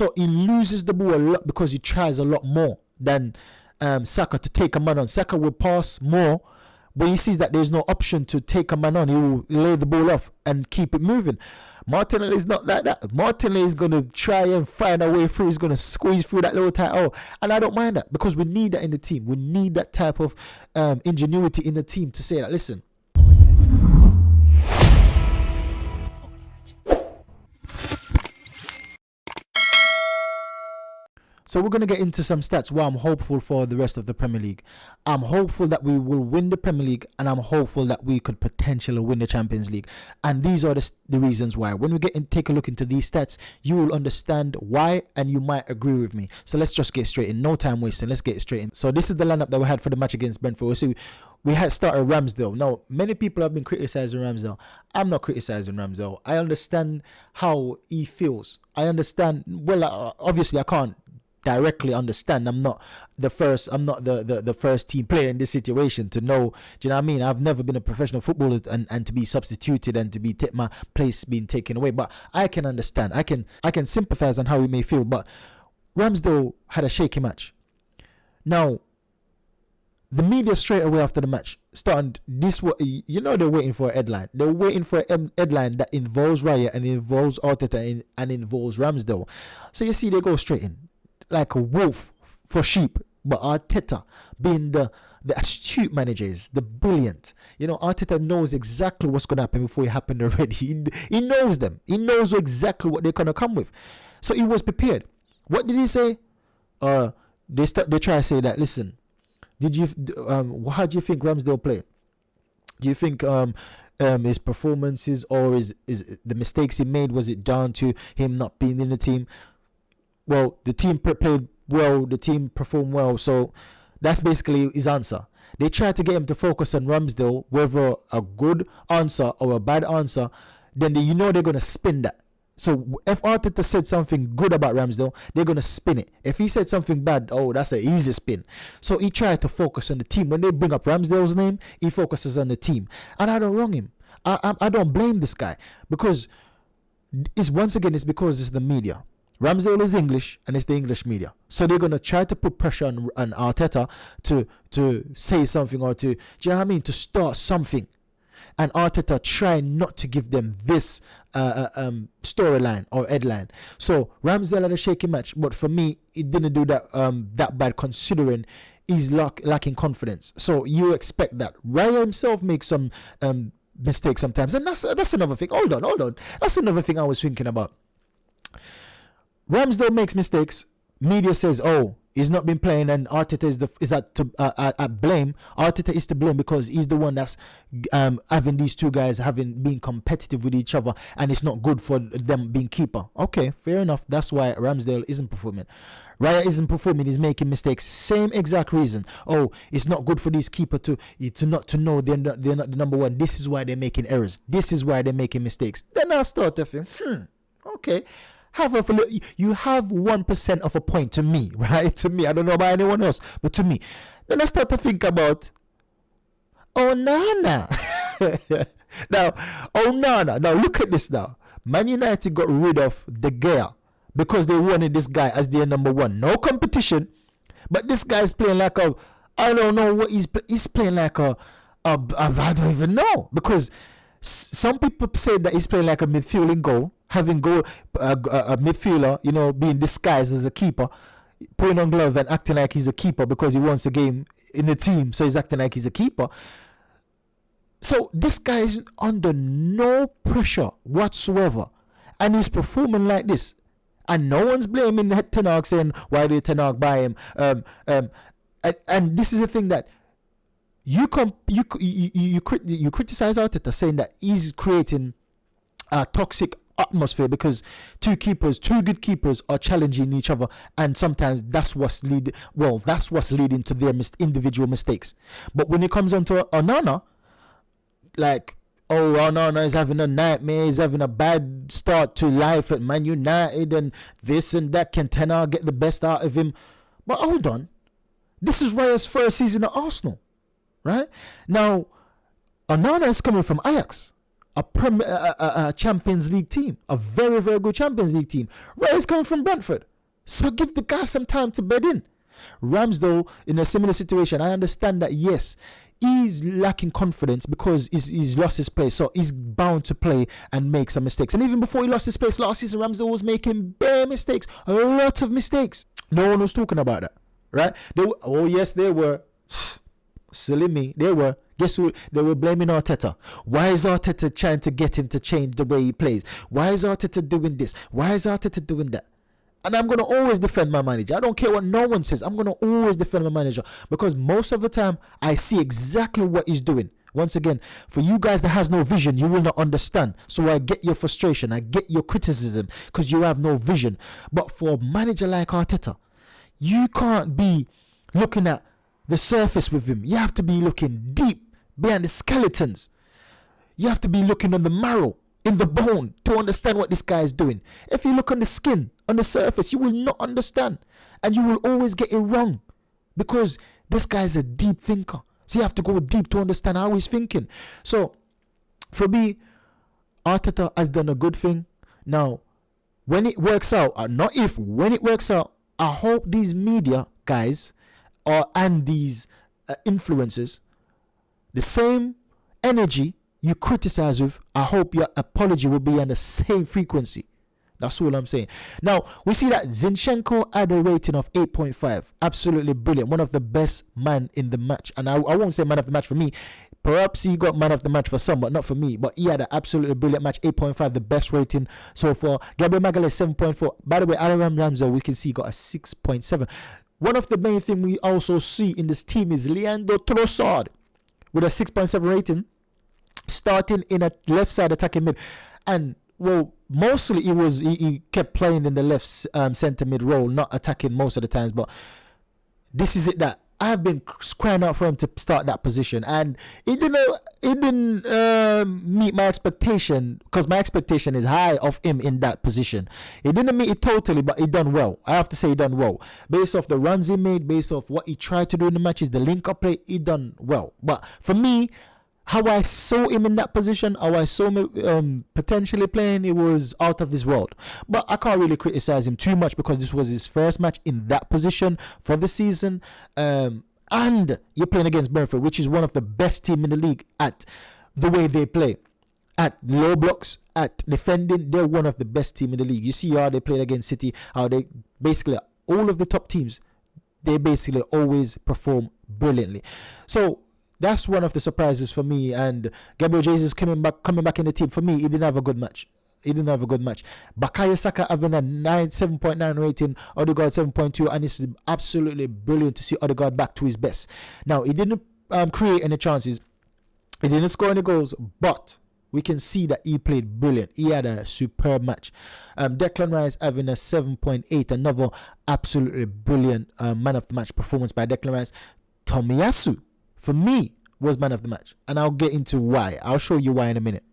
So he loses the ball a lot because he tries a lot more than Saka to take a man on. Saka will pass more. When he sees that there's no option to take a man on, he will lay the ball off and keep it moving. Martinelli is not like that. Martinelli is going to try and find a way through. He's going to squeeze through that little tight hole. And I don't mind that, because we need that in the team. We need that type of ingenuity in the team to say that, listen, so we're going to get into some stats where I'm hopeful for the rest of the Premier League. I'm hopeful that we will win the Premier League, and I'm hopeful that we could potentially win the Champions League. And these are the reasons why. When we take a look into these stats, you will understand why, and you might agree with me. So let's just get straight in. No time wasting. Let's get straight in. So this is the lineup that we had for the match against Brentford. So we had started Ramsdale. Now, many people have been criticizing Ramsdale. I'm not criticizing Ramsdale. I understand how he feels. I understand. Well, obviously, I can't directly understand. I'm not the first team player in this situation to know. Do you know what I mean? I've never been a professional footballer and to be substituted and to be my place being taken away. But I can understand. I can sympathize on how he may feel. But Ramsdale had a shaky match. Now, the media straight away after the match started this. They're waiting for a headline. They're waiting for a headline that involves Raya and involves Arteta and involves Ramsdale. So you see, they go straight in like a wolf for sheep. But Arteta, being the astute manager is, the brilliant, Arteta knows exactly what's going to happen before it happened already. He knows them. He knows exactly what they're going to come with. So he was prepared. What did he say? They try to say that, listen, how do you think Ramsdale played? Do you think his performances or is the mistakes he made, was it down to him not being in the team? Well, the team played well, the team performed well, so that's basically his answer. They tried to get him to focus on Ramsdale, whether a good answer or a bad answer, then they're going to spin that. So if Arteta said something good about Ramsdale, they're going to spin it. If he said something bad, that's an easy spin. So he tried to focus on the team. When they bring up Ramsdale's name, he focuses on the team. And I don't wrong him. I don't blame this guy, because it's because it's the media. Ramsdale is English, and it's the English media. So they're going to try to put pressure on Arteta to say something, or to, do you know what I mean, to start something. And Arteta try not to give them this storyline or headline. So Ramsdale had a shaky match, but for me, it didn't do that bad, considering he's lacking confidence. So you expect that. Raya himself makes some mistakes sometimes, and that's another thing. Hold on. That's another thing I was thinking about. Ramsdale makes mistakes. Media says, he's not been playing, and Arteta is blame. Arteta is to blame because he's the one that's having these two guys being competitive with each other, and it's not good for them being keeper. Okay, fair enough. That's why Ramsdale isn't performing. Raya isn't performing. He's making mistakes. Same exact reason. It's not good for these keeper to know they're not the number one. This is why they're making errors. This is why they're making mistakes. Then I start to think, okay. You have 1% of a point to me, right? To me, I don't know about anyone else, but to me. Then I start to think about Onana. Now look at this now. Man United got rid of De Gea because they wanted this guy as their number one. No competition, but this guy's playing like I don't know what he's playing like I don't even know, because some people say that he's playing like a midfielding goal, having a midfielder, being disguised as a keeper, putting on glove and acting like he's a keeper because he wants a game in the team, so he's acting like he's a keeper. So this guy is under no pressure whatsoever, and he's performing like this, and no one's blaming Ten Hag, saying why did Ten Hag buy him? And this is the thing that you criticize Arteta, saying that he's creating a toxic atmosphere because two good keepers are challenging each other, and sometimes that's what's leading to their individual mistakes. But when it comes on to Onana, like, Onana is having a nightmare, he's having a bad start to life at Man United and this and that, can Ten Hag get the best out of him? But hold on, this is Raya's first season at Arsenal, right? Now, Onana is coming from Ajax, a Champions League team, a very, very good Champions League team. Right, he's coming from Brentford. So give the guy some time to bed in. Ramsdale, in a similar situation, I understand that, yes, he's lacking confidence because he's lost his place. So he's bound to play and make some mistakes. And even before he lost his place last season, Ramsdale was making bare mistakes. A lot of mistakes. No one was talking about that. Right? Yes, they were. Silly me. They were. Guess who? They were blaming Arteta. Why is Arteta trying to get him to change the way he plays? Why is Arteta doing this? Why is Arteta doing that? And I'm going to always defend my manager. I don't care what no one says. I'm going to always defend my manager because most of the time I see exactly what he's doing. Once again, for you guys that has no vision, you will not understand. So I get your frustration. I get your criticism because you have no vision. But for a manager like Arteta, you can't be looking at the surface with him. You have to be looking deep behind the skeletons. You have to be looking on the marrow, in the bone, to understand what this guy is doing. If you look on the skin, on the surface, you will not understand. And you will always get it wrong. Because this guy is a deep thinker. So you have to go deep to understand how he's thinking. So, for me, Arteta has done a good thing. Now, when it works out, or not if, when it works out, I hope these media guys and these influencers, the same energy you criticize with, I hope your apology will be on the same frequency. That's all I'm saying. Now, we see that Zinchenko had a rating of 8.5. Absolutely brilliant. One of the best man in the match. And I won't say man of the match for me. Perhaps he got man of the match for some, but not for me. But he had an absolutely brilliant match. 8.5, the best rating so far. Gabriel Magalhaes, 7.4. By the way, Aaron Ramsdale, we can see got a 6.7. One of the main things we also see in this team is Leandro Trossard with a 6.7 rating, starting in a left side attacking mid. And well, mostly he kept playing in the left centre mid role, not attacking most of the times. But this is it that I've been crying out for him to start that position, and it didn't meet my expectation, because my expectation is high of him in that position. It didn't meet it totally, but he done well. I have to say he done well based off the runs he made, based off what he tried to do in the matches, the link up play. He done well. But for me, how I saw him in that position, how I saw him potentially playing, it was out of this world. But I can't really criticize him too much because this was his first match in that position for the season. And you're playing against Brentford, which is one of the best team in the league at the way they play. At low blocks, at defending, they're one of the best team in the league. You see how they played against City, how they basically, all of the top teams, they basically always perform brilliantly. So that's one of the surprises for me. And Gabriel Jesus coming back in the team, for me, he didn't have a good match. Bukayo Saka having a 7.9 rating, Odegaard 7.2, and it's absolutely brilliant to see Odegaard back to his best. Now, he didn't create any chances, he didn't score any goals, but we can see that he played brilliant. He had a superb match. Declan Rice having a 7.8, another absolutely brilliant man of the match performance by Declan Rice. Tomiyasu, for me, was man of the match, and I'll get into why. I'll show you why in a minute.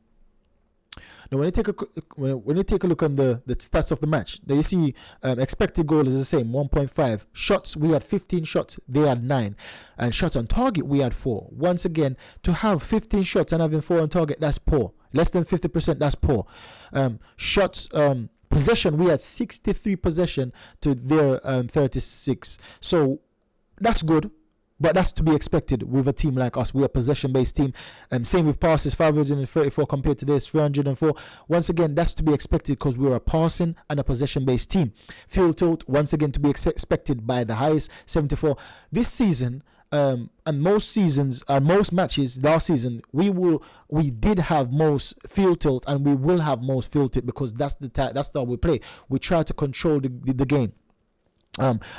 Now, when you take a look on the stats of the match, there you see expected goal is the same, 1.5. Shots, we had 15 shots, they had 9. And shots on target, we had 4. Once again, to have 15 shots and having 4 on target, that's poor. Less than 50%, that's poor. Shots, possession, we had 63 possession to their 36. So that's good. But that's to be expected with a team like us. We're a possession-based team. Same with passes, 534 compared to this, 304. Once again, that's to be expected because we're a passing and a possession-based team. Field tilt, once again, to be expected by the highest, 74. This season, and most seasons, most matches last season, we did have most field tilt, and we will have most field tilt because that's how we play. We try to control the game.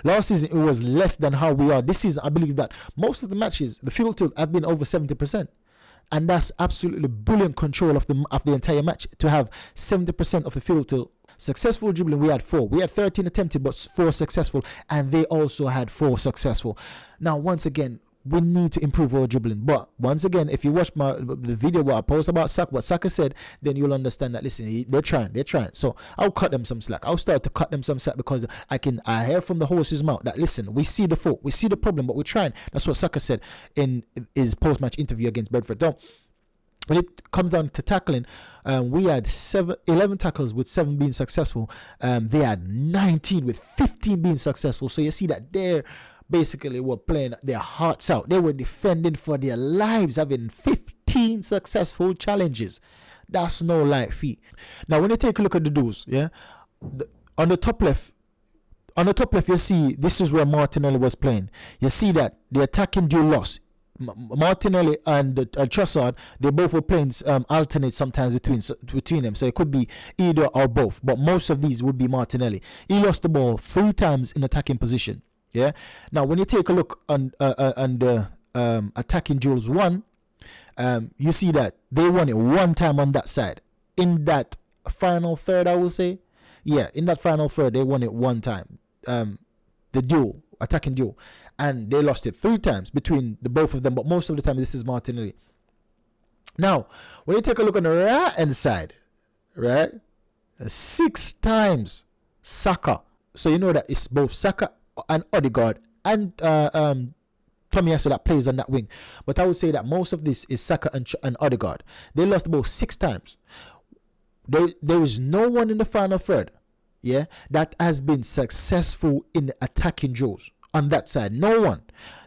Last season it was less than how we are. This season I believe that most of the matches the field tilt have been over 70%, and that's absolutely brilliant control of the entire match to have 70% of the field tilt. Successful dribbling, we had 4. We had 13 attempted but 4 successful, and they also had 4 successful. Now once again, we need to improve our dribbling. But once again, if you watch the video what I post about Saka, what Saka said, then you'll understand that, listen, they're trying. So I'll cut them some slack. I'll start to cut them some slack because I hear from the horse's mouth that, listen, we see the fault, we see the problem, but we're trying. That's what Saka said in his post-match interview against Brentford. when it comes down to tackling, we had 11 tackles with 7 being successful. They had 19 with 15 being successful. So you see that they're basically were playing their hearts out. They were defending for their lives, having 15 successful challenges. That's no light feat. Now, when you take a look at the duels, on the top left, you see this is where Martinelli was playing. You see that the attacking duel lost. Martinelli and Trossard, they both were playing alternate sometimes between them, so it could be either or both, but most of these would be Martinelli. He lost the ball 3 times in attacking position. Now when you take a look on the attacking duels 1, you see that they won it 1 time on that side. In that final third, I will say, in that final third they won it 1 time. The attacking duel, and they lost it 3 times between the both of them, but most of the time this is Martinelli. Now when you take a look on the right hand side, 6 times Saka. So you know that it's both Saka and Odegaard and Tomiyasu that plays on that wing, but I would say that most of this is Saka and Odegaard. They lost the ball 6 times. There is no one in the final third that has been successful in attacking duels on that side. No one.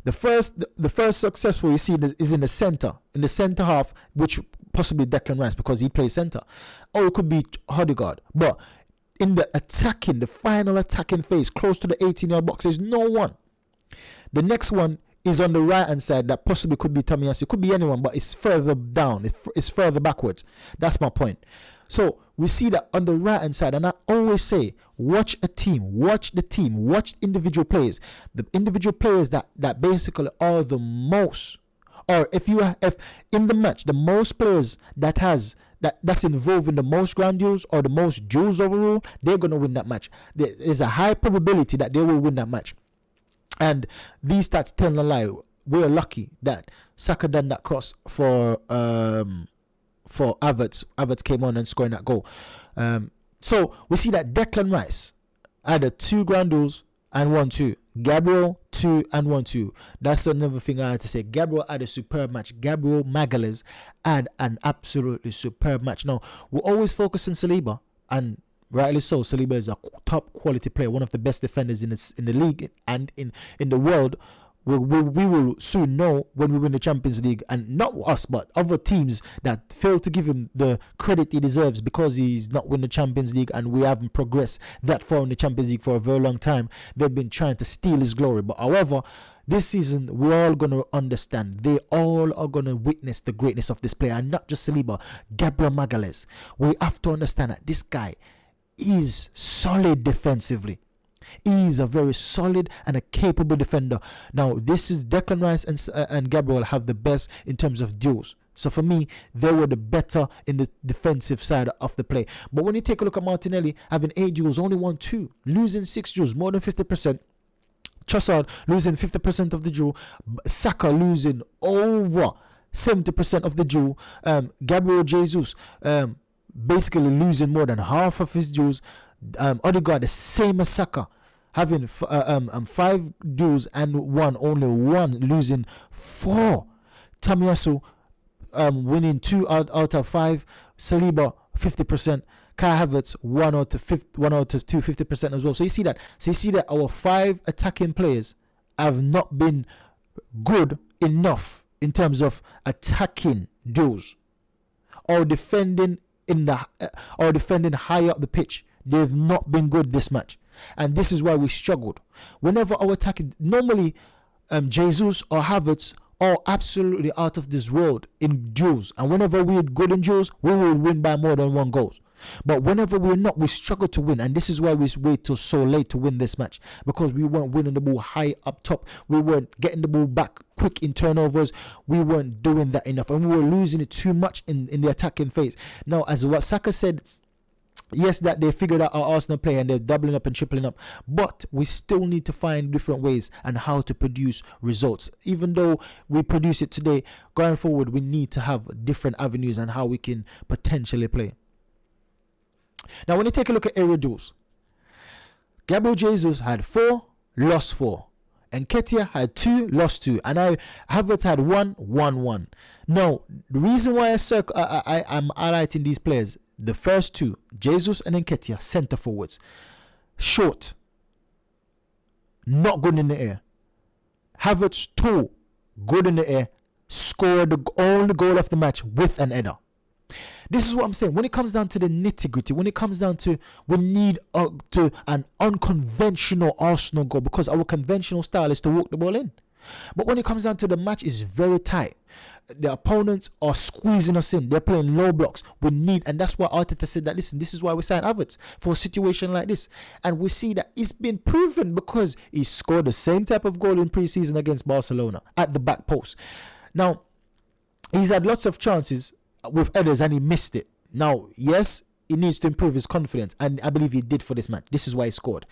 The first successful you see is in the center half, which possibly Declan Rice because he plays center, or it could be Odegaard. But in the final attacking phase, close to the 18-yard box, there's no one. The next one is on the right hand side, that possibly could be Tomiyasu, it could be anyone, but it's further down, it's further backwards. That's my point. So we see that on the right hand side, and I always say, watch the team, watch individual players. The individual players that basically are the most, or if in the match, the most players that's involved in the most ground duels or the most duels overall, they're going to win that match. There is a high probability that they will win that match. And these stats tell a lie. We're lucky that Saka done that cross for Havertz. Havertz came on and scoring that goal. So we see that Declan Rice had 2 ground duels and 1-2. Gabriel 2 and 1-2. That's another thing I had to say. Gabriel had a superb match. Gabriel Magalhaes had an absolutely superb match. Now we always focus on Saliba, and rightly so. Saliba is a top quality player, one of the best defenders in the league and in the world. We will soon know when we win the Champions League, and not us but other teams that fail to give him the credit he deserves because he's not win the Champions League, and we haven't progressed that far in the Champions League for a very long time. They've been trying to steal his glory, but however, this season we're all going to understand, they all are going to witness the greatness of this player, and not just Saliba, Gabriel Magalhaes. We have to understand that this guy is solid defensively. He is a very solid and a capable defender. Now, this is Declan Rice and Gabriel have the best in terms of duels. So for me, they were the better in the defensive side of the play. But when you take a look at Martinelli, having 8 duels, only won 2, losing 6 duels, more than 50%. Trossard losing 50% of the duel. Saka losing over 70% of the duel. Gabriel Jesus basically losing more than half of his duels. Odegaard the same as Saka, having 5 duels and only one, losing 4. Tomiyasu winning 2 out of 5. Saliba 50%. Kai Havertz 1 out of 2, 50% as well. So you see that our 5 attacking players have not been good enough in terms of attacking duels or defending high up the pitch. They've not been good this match, and this is why we struggled. Whenever our attacking, normally Jesus or Havertz are absolutely out of this world in duels, and whenever we're good in duels, we will win by more than 1 goal. But whenever we're not, we struggle to win, and this is why we wait till so late to win this match, because we weren't winning the ball high up top. We weren't getting the ball back quick in turnovers. We weren't doing that enough, and we were losing it too much in the attacking phase. Now, as what Saka said, yes, that they figured out our Arsenal play and they're doubling up and tripling up, but we still need to find different ways and how to produce results. Even though we produce it today, going forward we need to have different avenues and how we can potentially play. Now, when you take a look at area duels, Gabriel Jesus had 4, lost 4. Nketiah had 2, lost 2, and Havertz had 1, won 1. Now, the reason why I'm highlighting these players, the first 2, Jesus and Nketiah, centre forwards, short, not good in the air. Havertz, tall, good in the air, scored the only goal of the match with an header. This is what I'm saying. When it comes down to the nitty-gritty, when it comes down to we need to an unconventional Arsenal goal, because our conventional style is to walk the ball in. But when it comes down to the match, is very tight. The opponents are squeezing us in. They're playing low blocks. We need, and that's why Arteta said that, listen, this is why we signed Havertz, for a situation like this. And we see that it's been proven because he scored the same type of goal in pre-season against Barcelona at the back post. Now, he's had lots of chances with headers and he missed it. Now, yes, he needs to improve his confidence, and I believe he did for this match. This is why he scored.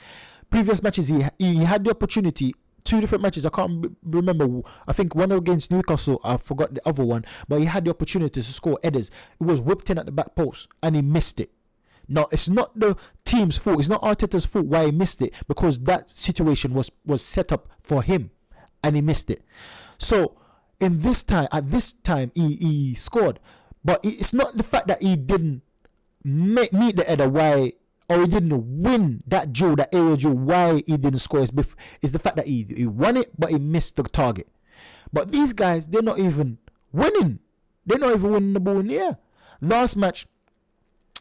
Previous matches, he had the opportunity. 2 different matches, I can't remember. I think one against Newcastle, I forgot the other one, but he had the opportunity to score headers. It was whipped in at the back post and he missed it. Now, it's not the team's fault, it's not Arteta's fault why he missed it, because that situation was set up for him and he missed it. So at this time he scored, but it's not the fact that he didn't meet the header or he didn't win that duel, that aerial duel, why he didn't score is the fact that he won it, but he missed the target. But these guys, they're not even winning. They're not even winning the ball in the air. Last match,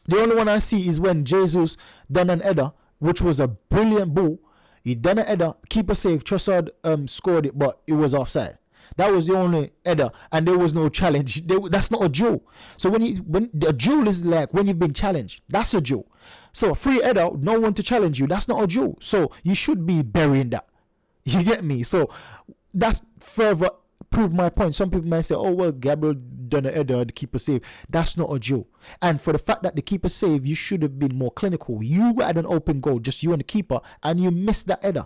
the only one I see is when Jesus done an header, which was a brilliant ball. He done an header, keeper saved, Trossard scored it, but it was offside. That was the only header, and there was no challenge. That's not a duel. So when a duel is like when you've been challenged, that's a duel. So a free header, no one to challenge you, that's not a duel. So you should be burying that. You get me? So that's further prove my point. Some people might say, oh well, Gabriel done a header, the keeper saved. That's not a duel. And for the fact that the keeper saved, you should have been more clinical. You had an open goal, just you and the keeper, and you missed that header.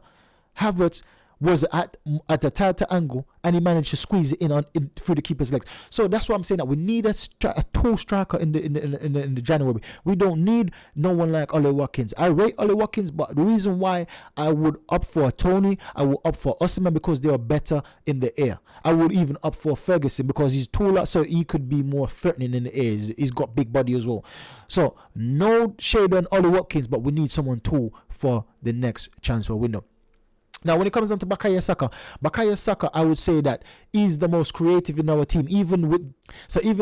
Havertz was at a tighter angle and he managed to squeeze it in through the keeper's legs. So that's what I'm saying, that we need a tall striker in the January. We don't need no one like Ollie Watkins. I rate Ollie Watkins, but the reason why I would opt for Tony, I would opt for Osimhen because they are better in the air. I would even opt for Ferguson because he's taller, so he could be more threatening in the air. He's got big body as well. So no shade on Ollie Watkins, but we need someone tall for the next transfer window. Now, when it comes down to Bukayo Saka, I would say that he's the most creative in our team. Even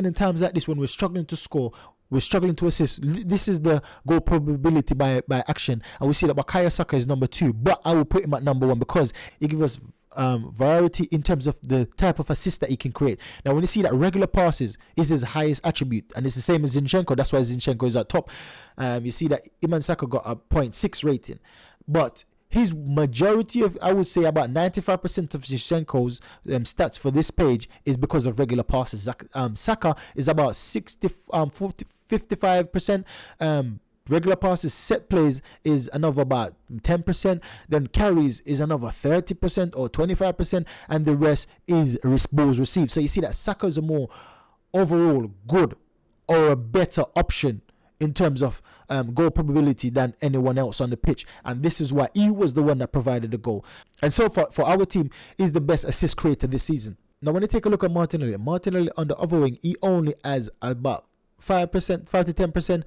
in times like this, when we're struggling to score, we're struggling to assist, this is the goal probability by action, and we see that Bukayo Saka is number 2, but I will put him at number 1 because he gives us variety in terms of the type of assist that he can create. Now, when you see that regular passes is his highest attribute, and it's the same as Zinchenko, that's why Zinchenko is at top. You see that Iman Saka got a 0.6 rating, but his majority of, I would say about 95% of Zinchenko's stats for this page is because of regular passes. Saka is about 55%. Regular passes, set plays is another about 10%. Then carries is another 30% or 25%, and the rest is balls received. So you see that Saka is a more overall good or a better option in terms of goal probability than anyone else on the pitch, and this is why he was the one that provided the goal. And so for our team, he's the best assist creator this season. Now, when you take a look at Martinelli on the other wing, he only has about 5 to 10%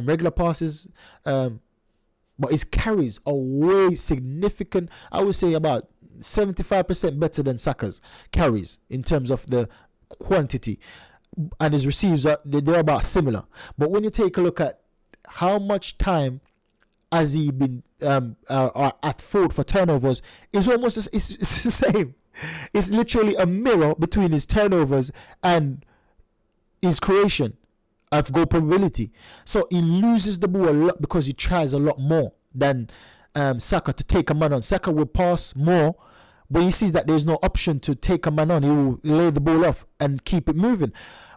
regular passes, but his carries are way significant. I would say about 75% better than Saka's carries in terms of the quantity. And his receives they're about similar. But when you take a look at how much time has he been at fault for turnovers, it's almost it's the same. It's literally a mirror between his turnovers and his creation of goal probability. So he loses the ball a lot because he tries a lot more than Saka to take a man on. Saka will pass more. When he sees that there's no option to take a man on, he will lay the ball off and keep it moving.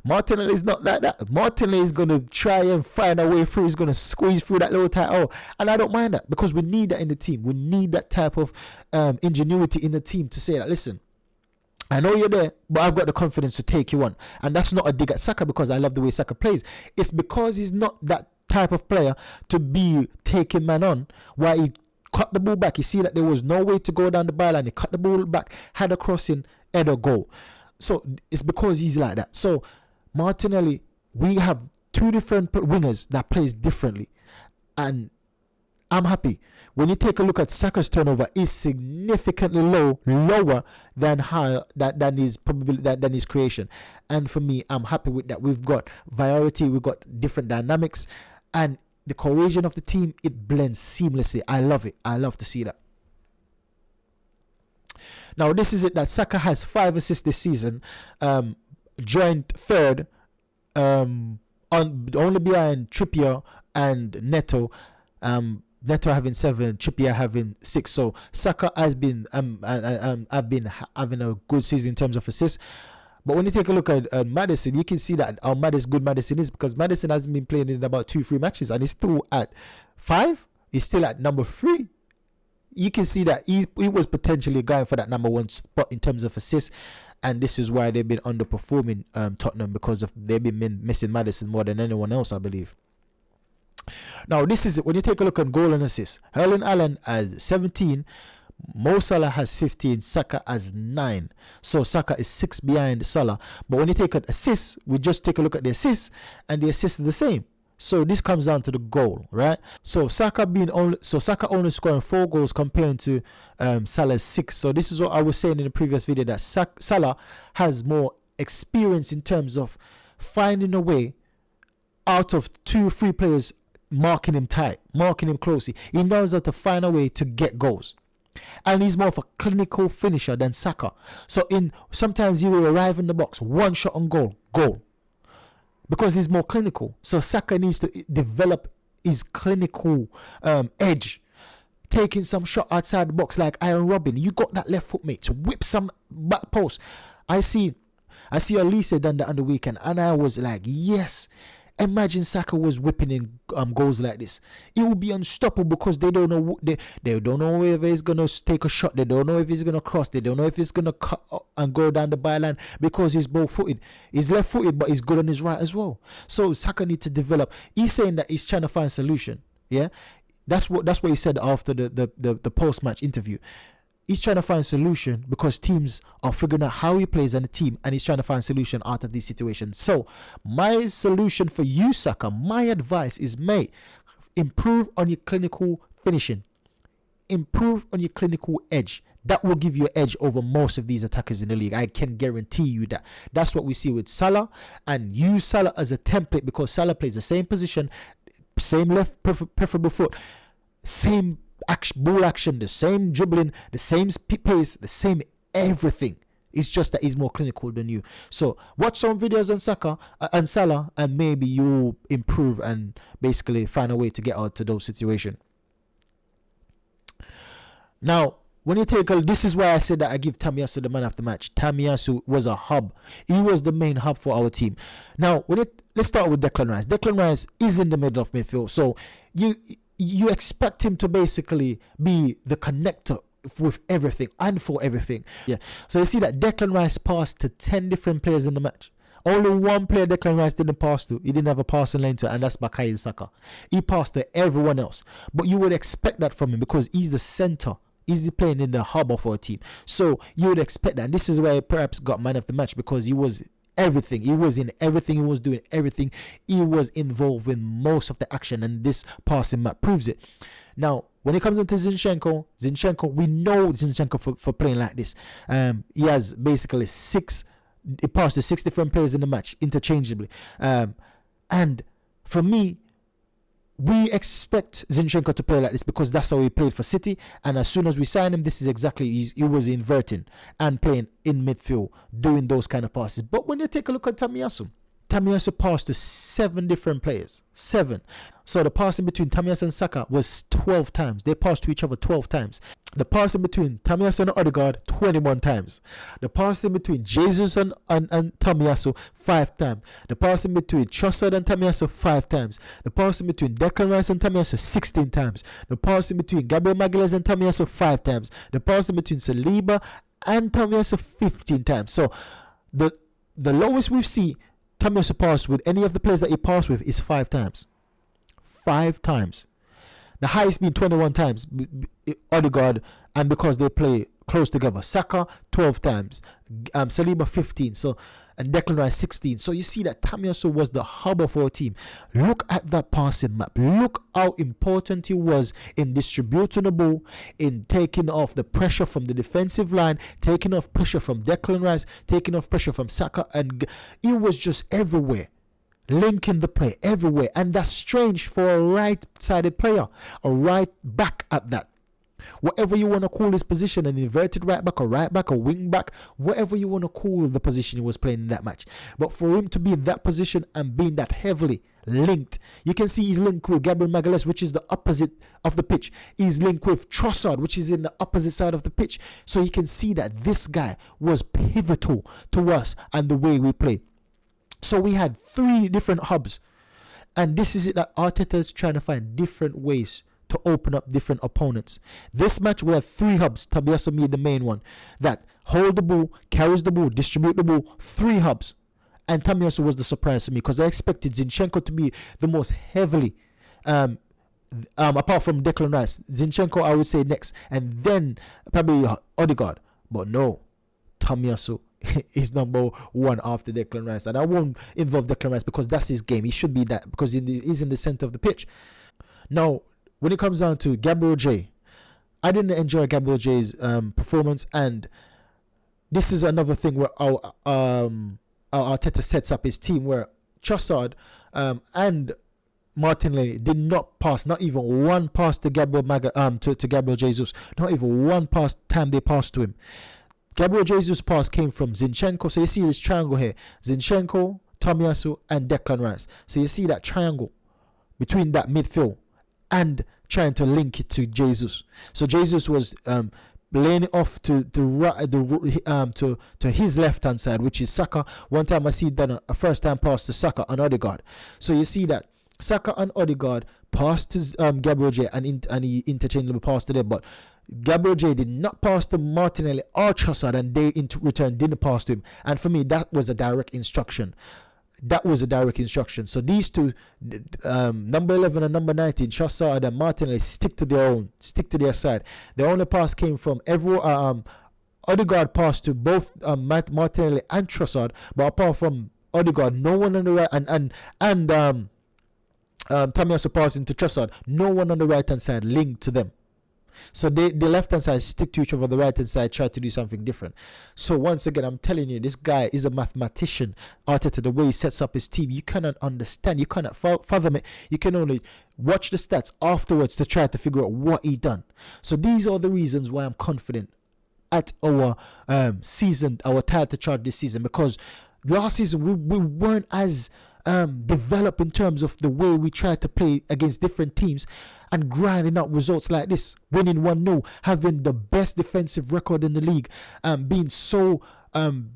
Martinelli is not like that. Martinelli is going to try and find a way through. He's going to squeeze through that little tight hole. And I don't mind that because we need that in the team. We need that type of ingenuity in the team to say that, listen, I know you're there, but I've got the confidence to take you on. And that's not a dig at Saka because I love the way Saka plays. It's because he's not that type of player to be taking man on, why he cut the ball back. You see that there was no way to go down the byline. He cut the ball back, had a crossing, had a goal. So it's because he's like that. So Martinelli, we have two different wingers that plays differently, and I'm happy. When you take a look at Saka's turnover, is significantly lower than his creation. And for me, I'm happy with that. We've got variety, we've got different dynamics, and the cohesion of the team, it blends seamlessly. I love it. I love to see that. Now, this is it that Saka has 5 assists this season, joined third, only behind Trippier and Neto. Neto having 7, Trippier having 6. So Saka has been I've been having a good season in terms of assists. But when you take a look at Maddison, you can see that how good Maddison is, because Maddison hasn't been playing in about 2-3 matches, and he's still at 5. He's still at number 3. You can see that he was potentially going for that number 1 spot in terms of assists, and this is why they've been underperforming Tottenham, because they've been missing Maddison more than anyone else, I believe. Now, this is it. When you take a look at goal and assist, Erling Haaland has 17, Mo Salah has 15, Saka has 9. So Saka is 6 behind Salah. But when you take an assist, we just take a look at the assists, and the assists are the same. So this comes down to the goal, right? So Saka only scoring 4 goals compared to Salah's 6. So this is what I was saying in the previous video, that Salah has more experience in terms of finding a way out of 2-3 players, marking him tight, marking him closely. He knows how to find a way to get goals. And he's more of a clinical finisher than Saka. So sometimes he will arrive in the box, 1 shot on goal, because he's more clinical. So Saka needs to develop his clinical edge, taking some shot outside the box like Iron Robin. You got that left foot, mate, to whip some back post. I see Elise done that on the weekend, and I was like, yes. Imagine Saka was whipping in goals like this. It will be unstoppable, because they don't know they don't know if he's gonna take a shot. They don't know if he's gonna cross. They don't know if he's gonna cut and go down the byline, because he's both-footed. He's left-footed, but he's good on his right as well. So Saka needs to develop. He's saying that he's trying to find a solution. Yeah, that's what he said after the post-match interview. He's trying to find a solution, because teams are figuring out how he plays on the team, and he's trying to find a solution out of these situations. So my solution for you, Saka, my advice is, mate, improve on your clinical finishing. Improve on your clinical edge. That will give you an edge over most of these attackers in the league. I can guarantee you that. That's what we see with Salah, and use Salah as a template, because Salah plays the same position, same left preferable foot, same ball action, the same dribbling, the same pace, the same everything. It's just that he's more clinical than you. So watch some videos on Saka and Salah, and maybe you'll improve and basically find a way to get out to those situations. Now, when you take this is why I said that I give Tomiyasu the man of the match. Tomiyasu was a hub. He was the main hub for our team. Now, let's start with Declan Rice. Declan Rice is in the middle of midfield, so you expect him to basically be the connector with everything and for everything. Yeah. So you see that Declan Rice passed to 10 different players in the match. Only one player Declan Rice didn't pass to. He didn't have a passing lane to, and that's Bukayo Saka. He passed to everyone else. But you would expect that from him, because he's the center. He's playing in the hub of our team. So you would expect that. And this is why he perhaps got man of the match, because he was everything. He was in everything. He was doing everything. He was involved in most of the action, and this passing map proves it. Now, when it comes into Zinchenko, we know Zinchenko for playing like this. He has basically he passed to 6 different players in the match interchangeably. And for me, we expect Zinchenko to play like this, because that's how he played for City. And as soon as we signed him, this is exactly, he was inverting and playing in midfield, doing those kind of passes. But when you take a look at Tomiyasu passed to 7 different players. 7. So the passing between Tomiyasu and Saka was 12 times. They passed to each other 12 times. The passing between Tomiyasu and Odegaard, 21 times. The passing between Jesus and Tomiyasu, 5 times. The passing between Trossard and Tomiyasu, 5 times. The passing between Declan Rice and Tomiyasu, 16 times. The passing between Gabriel Magalhaes and Tomiyasu, 5 times. The passing between Saliba and Tomiyasu, 15 times. So the lowest we've seen Tomiyasu pass with any of the players that he passed with is 5 times. 5 times. The highest being 21 times, Odegaard, and because they play close together. Saka 12 times, Saliba 15, so, and Declan Rice 16. So you see that Tomiyasu was the hub of our team. Look at that passing map. Look how important he was in distributing the ball, in taking off the pressure from the defensive line, taking off pressure from Declan Rice, taking off pressure from Saka, and he was just everywhere, linking the play everywhere. And that's strange for a right-sided player, a right back at that. Whatever you want to call his position, an inverted right back, a wing back, whatever you want to call the position he was playing in that match. But for him to be in that position and being that heavily linked, you can see he's linked with Gabriel Magalhaes, which is the opposite of the pitch. He's linked with Trossard, which is in the opposite side of the pitch. So you can see that this guy was pivotal to us and the way we play. So we had 3 different hubs. And this is it that Arteta is trying to find different ways to open up different opponents. This match we had 3 hubs. Tomiyasu made the main one that hold the ball, carries the ball, distribute the ball. 3 hubs, and Tomiyasu was the surprise to me because I expected Zinchenko to be the most heavily, apart from Declan Rice. Zinchenko I would say next, and then probably Odegaard. But no, Tomiyasu is number 1 after Declan Rice, and I won't involve Declan Rice because that's his game. He should be that because he's in the center of the pitch. Now, when it comes down to Gabriel J, I didn't enjoy Gabriel J's performance, and this is another thing where our Arteta sets up his team where Trossard and Martinelli did not pass, not even one pass to Gabriel to Gabriel Jesus, not even one pass time they passed to him. Gabriel Jesus' pass came from Zinchenko, so you see this triangle here: Zinchenko, Tomiyasu, and Declan Rice. So you see that triangle between that midfield and trying to link it to Jesus. So Jesus was laying it off to his left hand side, which is Saka. One time I see done a first time pass to Saka and Odegaard. So you see that Saka and Odegaard passed to Gabriel J and he interchangeably passed to them, but Gabriel J did not pass to Martinelli or Trossard, and they in return didn't pass to him. And for me, that was a direct instruction. So these two, number 11 and number 19, Trossard and Martinelli, stick to their side. The only pass came from Odegaard passed to both Martinelli and Trossard, but apart from Odegaard, no one on the right, and Tomiyasu passed into Trossard, no one on the right hand side linked to them. So the left hand side stick to each other, the right hand side try to do something different. So once again, I'm telling you, this guy is a mathematician. Arteta, the way he sets up his team, you cannot understand, you cannot fathom it. You can only watch the stats afterwards to try to figure out what he done. So these are the reasons why I'm confident at our our title chart this season, because last season we weren't as developed in terms of the way we tried to play against different teams and grinding out results like this, winning 1-0, having the best defensive record in the league, being so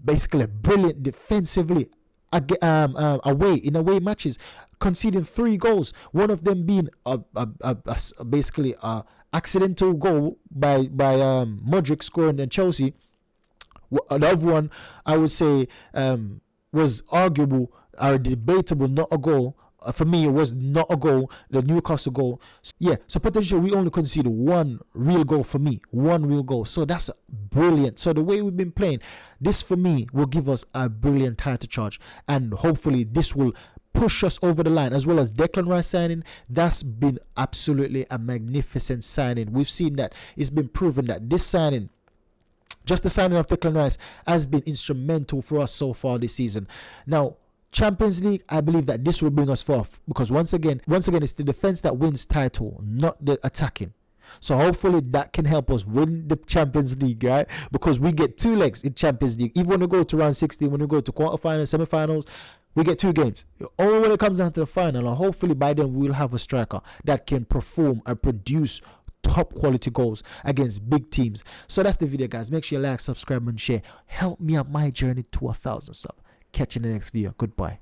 basically brilliant defensively away in away matches, conceding 3 goals, one of them being basically a accidental goal by Modric scoring in Chelsea. The other one I would say was arguable or debatable, not a goal. For me, it was not a goal, the Newcastle goal. So potentially we only conceded 1 real goal for me, 1 real goal. So that's brilliant. So the way we've been playing, this for me will give us a brilliant title charge, and hopefully this will push us over the line, as well as Declan Rice signing. That's been absolutely a magnificent signing. We've seen that it's been proven that this signing, just the signing of Declan Rice, has been instrumental for us so far this season. Now, Champions League, I believe that this will bring us forth, because once again, it's the defense that wins title, not the attacking. So hopefully that can help us win the Champions League, right? Because we get 2 legs in Champions League. Even when we go to round 16, when we go to quarterfinals, semi-finals, we get 2 games. Only when it comes down to the final, and hopefully by then we'll have a striker that can perform and produce top quality goals against big teams. So that's the video, guys. Make sure you like, subscribe, and share. Help me on my journey to 1,000 subs. Catch you in the next video. Goodbye.